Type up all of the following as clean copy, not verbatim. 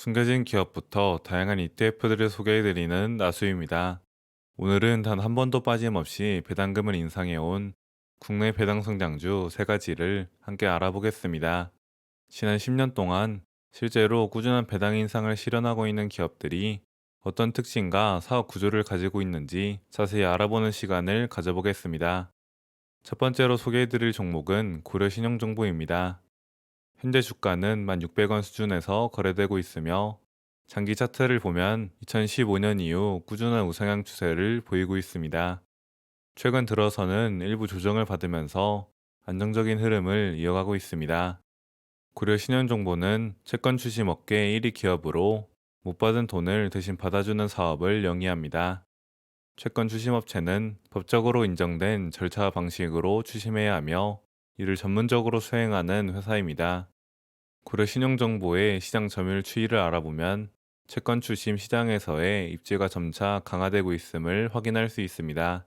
숨겨진 기업부터 다양한 ETF들을 소개해드리는 나수입니다. 오늘은 단 한 번도 빠짐없이 배당금을 인상해온 국내 배당 성장주 세 가지를 함께 알아보겠습니다. 지난 10년 동안 실제로 꾸준한 배당 인상을 실현하고 있는 기업들이 어떤 특징과 사업 구조를 가지고 있는지 자세히 알아보는 시간을 가져보겠습니다. 첫 번째로 소개해드릴 종목은 고려신용정보입니다. 현재 주가는 1,600원 수준에서 거래되고 있으며 장기 차트를 보면 2015년 이후 꾸준한 우상향 추세를 보이고 있습니다. 최근 들어서는 일부 조정을 받으면서 안정적인 흐름을 이어가고 있습니다. 고려 신용정보는 채권 추심 업계 1위 기업으로 못 받은 돈을 대신 받아주는 사업을 영위합니다. 채권 추심업체는 법적으로 인정된 절차 방식으로 추심해야 하며 이를 전문적으로 수행하는 회사입니다. 고려 신용정보의 시장 점유율 추이를 알아보면 채권 추심 시장에서의 입지가 점차 강화되고 있음을 확인할 수 있습니다.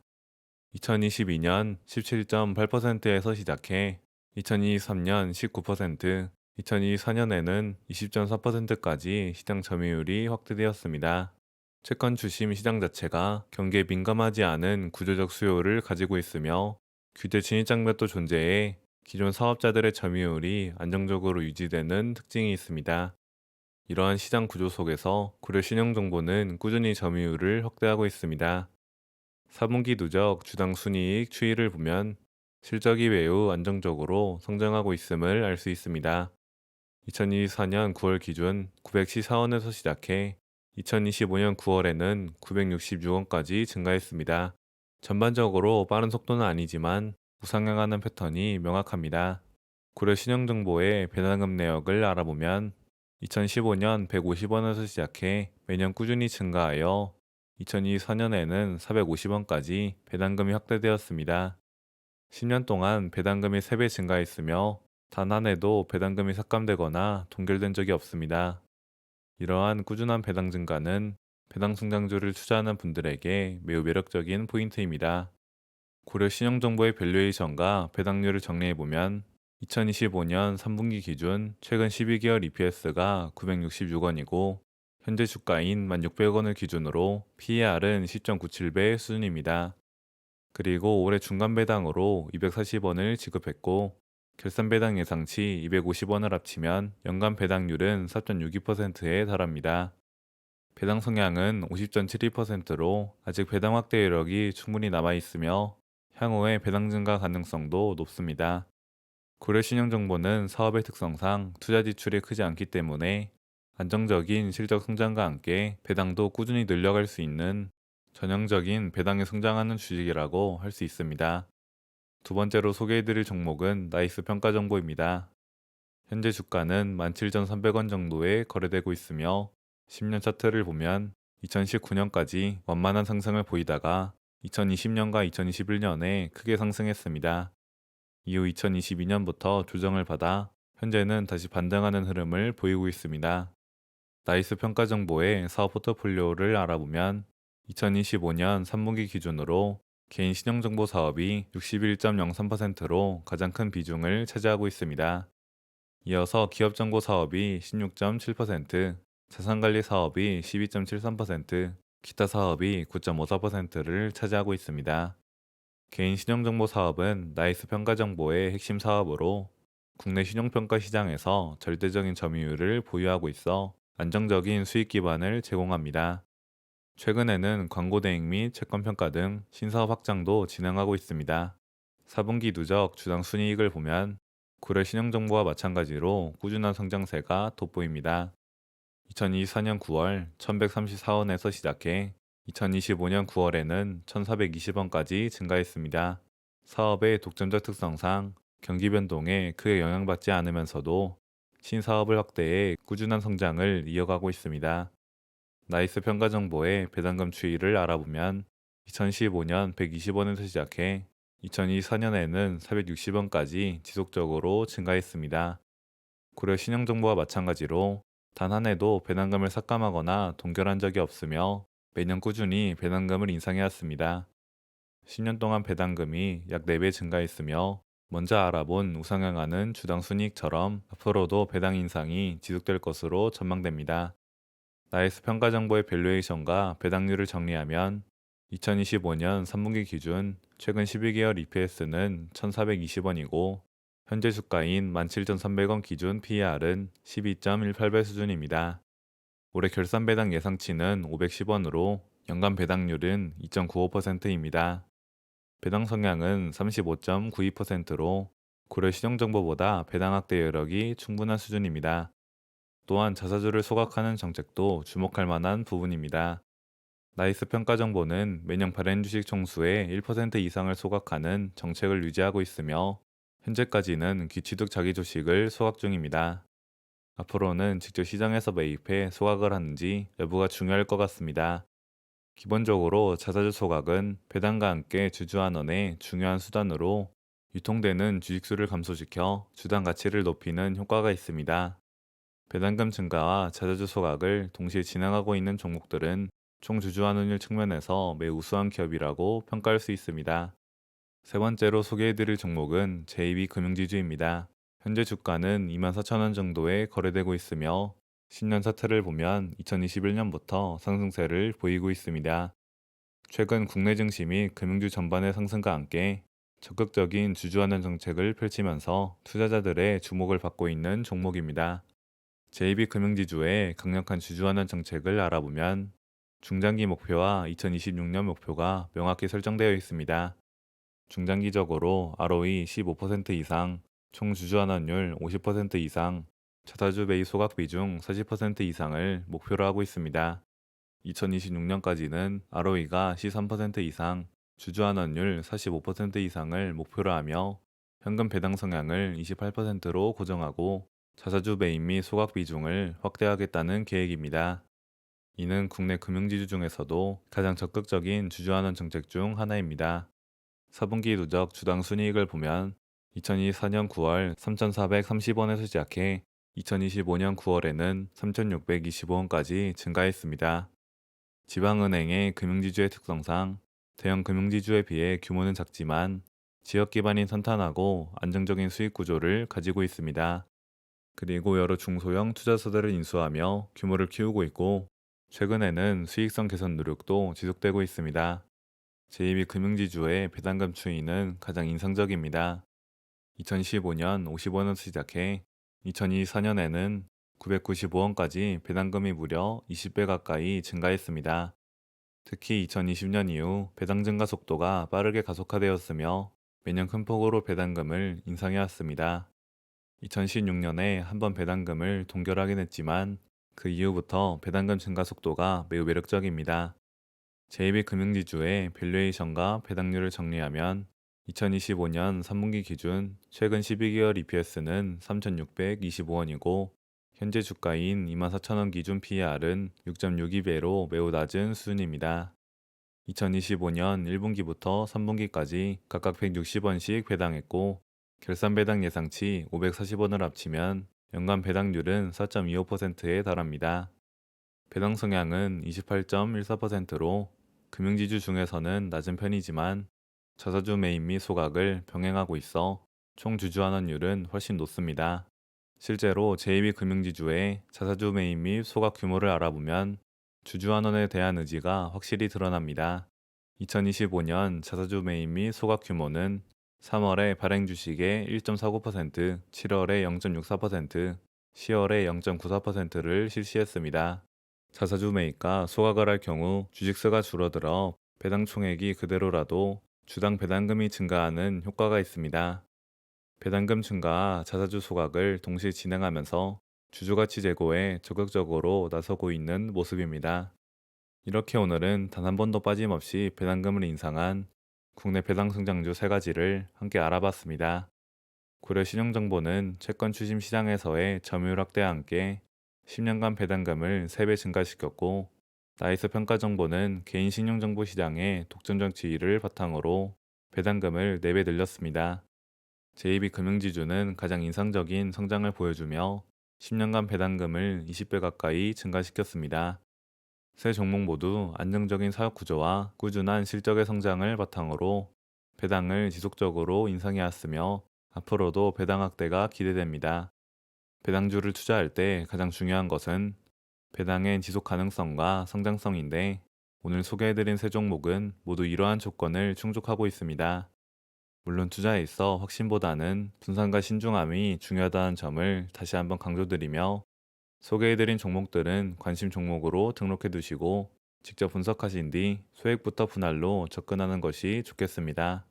2022년 17.8%에서 시작해 2023년 19%, 2024년에는 20.4%까지 시장 점유율이 확대되었습니다. 채권 추심 시장 자체가 경기에 민감하지 않은 구조적 수요를 가지고 있으며 규제 진입 장벽도 존재해 기존 사업자들의 점유율이 안정적으로 유지되는 특징이 있습니다. 이러한 시장 구조 속에서 고려신용정보는 꾸준히 점유율을 확대하고 있습니다. 4분기 누적 주당 순이익 추이를 보면 실적이 매우 안정적으로 성장하고 있음을 알 수 있습니다. 2024년 9월 기준 914원에서 시작해 2025년 9월에는 966원까지 증가했습니다. 전반적으로 빠른 속도는 아니지만 우상향하는 패턴이 명확합니다. 고려 신용정보의 배당금 내역을 알아보면 2015년 150원에서 시작해 매년 꾸준히 증가하여 2024년에는 450원까지 배당금이 확대되었습니다. 10년 동안 배당금이 3배 증가했으며 단 한 해도 배당금이 삭감되거나 동결된 적이 없습니다. 이러한 꾸준한 배당 증가는 배당 성장주를 투자하는 분들에게 매우 매력적인 포인트입니다. 고려 신용정보의 밸류에이션과 배당률을 정리해보면 2025년 3분기 기준 최근 12개월 EPS가 966원이고 현재 주가인 1,600원을 기준으로 PER은 10.97배 수준입니다. 그리고 올해 중간 배당으로 240원을 지급했고 결산 배당 예상치 250원을 합치면 연간 배당률은 4.62%에 달합니다. 배당 성향은 50.72%로 아직 배당 확대 여력이 충분히 남아 있으며 향후에 배당 증가 가능성도 높습니다. 고려신용정보는 사업의 특성상 투자 지출이 크지 않기 때문에 안정적인 실적 성장과 함께 배당도 꾸준히 늘려갈 수 있는 전형적인 배당에 성장하는 주식이라고 할 수 있습니다. 두 번째로 소개해드릴 종목은 나이스 평가정보입니다. 현재 주가는 17,300원 정도에 거래되고 있으며 10년 차트를 보면 2019년까지 완만한 상승을 보이다가 2020년과 2021년에 크게 상승했습니다. 이후 2022년부터 조정을 받아 현재는 다시 반등하는 흐름을 보이고 있습니다. 나이스 평가정보의 사업 포트폴리오를 알아보면 2025년 3분기 기준으로 개인 신용정보 사업이 61.03%로 가장 큰 비중을 차지하고 있습니다. 이어서 기업정보 사업이 16.7%, 자산관리 사업이 12.73%, 기타 사업이 9.54%를 차지하고 있습니다. 개인 신용정보 사업은 나이스 평가정보의 핵심 사업으로 국내 신용평가 시장에서 절대적인 점유율을 보유하고 있어 안정적인 수익 기반을 제공합니다. 최근에는 광고 대행 및 채권 평가 등 신사업 확장도 진행하고 있습니다. 4분기 누적 주당 순이익을 보면 고려 신용정보와 마찬가지로 꾸준한 성장세가 돋보입니다. 2024년 9월 1134원에서 시작해 2025년 9월에는 1420원까지 증가했습니다. 사업의 독점적 특성상 경기 변동에 크게 영향받지 않으면서도 신사업을 확대해 꾸준한 성장을 이어가고 있습니다. 나이스 평가정보의 배당금 추이를 알아보면 2015년 120원에서 시작해 2024년에는 460원까지 지속적으로 증가했습니다. 고려 신용정보와 마찬가지로 단 한 해도 배당금을 삭감하거나 동결한 적이 없으며 매년 꾸준히 배당금을 인상해왔습니다. 10년 동안 배당금이 약 4배 증가했으며 먼저 알아본 우상향하는 주당 순이익처럼 앞으로도 배당 인상이 지속될 것으로 전망됩니다. 나이스 평가 정보의 밸류에이션과 배당률을 정리하면 2025년 3분기 기준 최근 12개월 EPS는 1,420원이고 현재 주가인 17,300원 기준 PER은 12.18배 수준입니다. 올해 결산 배당 예상치는 510원으로 연간 배당률은 2.95%입니다. 배당 성향은 35.92%로 고려 시정 정보보다 배당 확대 여력이 충분한 수준입니다. 또한 자사주를 소각하는 정책도 주목할 만한 부분입니다. 나이스 평가 정보는 매년 발행 주식 총수의 1% 이상을 소각하는 정책을 유지하고 있으며 현재까지는 귀취득 자기 주식을 소각 중입니다. 앞으로는 직접 시장에서 매입해 소각을 하는지 여부가 중요할 것 같습니다. 기본적으로 자사주 소각은 배당과 함께 주주환원의 중요한 수단으로 유통되는 주식수를 감소시켜 주당 가치를 높이는 효과가 있습니다. 배당금 증가와 자사주 소각을 동시에 진행하고 있는 종목들은 총 주주환원율 측면에서 매우 우수한 기업이라고 평가할 수 있습니다. 세 번째로 소개해드릴 종목은 JB 금융지주입니다. 현재 주가는 24,000원 정도에 거래되고 있으며 10년 차트를 보면 2021년부터 상승세를 보이고 있습니다. 최근 국내 증시 및 금융주 전반의 상승과 함께 적극적인 주주환원 정책을 펼치면서 투자자들의 주목을 받고 있는 종목입니다. JB금융지주의 강력한 주주환원 정책을 알아보면 중장기 목표와 2026년 목표가 명확히 설정되어 있습니다. 중장기적으로 ROE 15% 이상, 총 주주환원율 50% 이상, 자사주 매입 소각 비중 40% 이상을 목표로 하고 있습니다. 2026년까지는 ROE가 13% 이상, 주주환원율 45% 이상을 목표로 하며 현금 배당 성향을 28%로 고정하고 자사주 매입 및 소각 비중을 확대하겠다는 계획입니다. 이는 국내 금융지주 중에서도 가장 적극적인 주주환원 정책 중 하나입니다. 4분기 누적 주당 순이익을 보면 2024년 9월 3,430원에서 시작해 2025년 9월에는 3,625원까지 증가했습니다. 지방은행의 금융지주의 특성상 대형 금융지주에 비해 규모는 작지만 지역 기반이 탄탄하고 안정적인 수익 구조를 가지고 있습니다. 그리고 여러 중소형 투자사들을 인수하며 규모를 키우고 있고 최근에는 수익성 개선 노력도 지속되고 있습니다. 제2비 금융지주의 배당금 추이는 가장 인상적입니다. 2015년 50원을 시작해 2024년에는 995원까지 배당금이 무려 20배 가까이 증가했습니다. 특히 2020년 이후 배당 증가 속도가 빠르게 가속화되었으며 매년 큰 폭으로 배당금을 인상해왔습니다. 2016년에 한번 배당금을 동결하긴 했지만 그 이후부터 배당금 증가 속도가 매우 매력적입니다. 제2금융지주의 밸류에이션과 배당률을 정리하면 2025년 3분기 기준 최근 12개월 EPS는 3,625원이고 현재 주가인 24,000원 기준 PER은 6.62배로 매우 낮은 수준입니다. 2025년 1분기부터 3분기까지 각각 160원씩 배당했고 결산 배당 예상치 540원을 합치면 연간 배당률은 4.25%에 달합니다. 배당 성향은 28.14%로 금융지주 중에서는 낮은 편이지만 자사주 매입 및 소각을 병행하고 있어 총 주주환원율은 훨씬 높습니다. 실제로 제2비 금융지주의 자사주 매입 및 소각 규모를 알아보면 주주환원에 대한 의지가 확실히 드러납니다. 2025년 자사주 매입 및 소각 규모는 3월에 발행 주식의 1.49%, 7월에 0.64%, 10월에 0.94%를 실시했습니다. 자사주 매입과 소각을 할 경우 주식수가 줄어들어 배당 총액이 그대로라도 주당 배당금이 증가하는 효과가 있습니다. 배당금 증가와 자사주 소각을 동시에 진행하면서 주주가치 제고에 적극적으로 나서고 있는 모습입니다. 이렇게 오늘은 단 한 번도 빠짐없이 배당금을 인상한 국내 배당 성장주 세 가지를 함께 알아봤습니다. 고려 신용정보는 채권 추심 시장에서의 점유율 확대와 함께 10년간 배당금을 3배 증가시켰고 나이스 평가정보는 개인 신용정보 시장의 독점적 지위를 바탕으로 배당금을 4배 늘렸습니다. 제2비 금융지주는 가장 인상적인 성장을 보여주며 10년간 배당금을 20배 가까이 증가시켰습니다. 세 종목 모두 안정적인 사업 구조와 꾸준한 실적의 성장을 바탕으로 배당을 지속적으로 인상해왔으며 앞으로도 배당 확대가 기대됩니다. 배당주를 투자할 때 가장 중요한 것은 배당엔 지속 가능성과 성장성인데 오늘 소개해드린 세 종목은 모두 이러한 조건을 충족하고 있습니다. 물론 투자에 있어 확신보다는 분산과 신중함이 중요하다는 점을 다시 한번 강조드리며 소개해드린 종목들은 관심 종목으로 등록해 두시고 직접 분석하신 뒤 소액부터 분할로 접근하는 것이 좋겠습니다.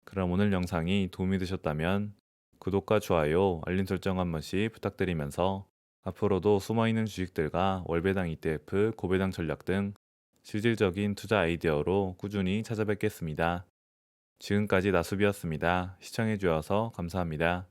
그럼 오늘 영상이 도움이 되셨다면 구독과 좋아요, 알림 설정 한 번씩 부탁드리면서 앞으로도 숨어있는 주식들과 월배당 ETF, 고배당 전략 등 실질적인 투자 아이디어로 꾸준히 찾아뵙겠습니다. 지금까지 나수비였습니다. 시청해주셔서 감사합니다.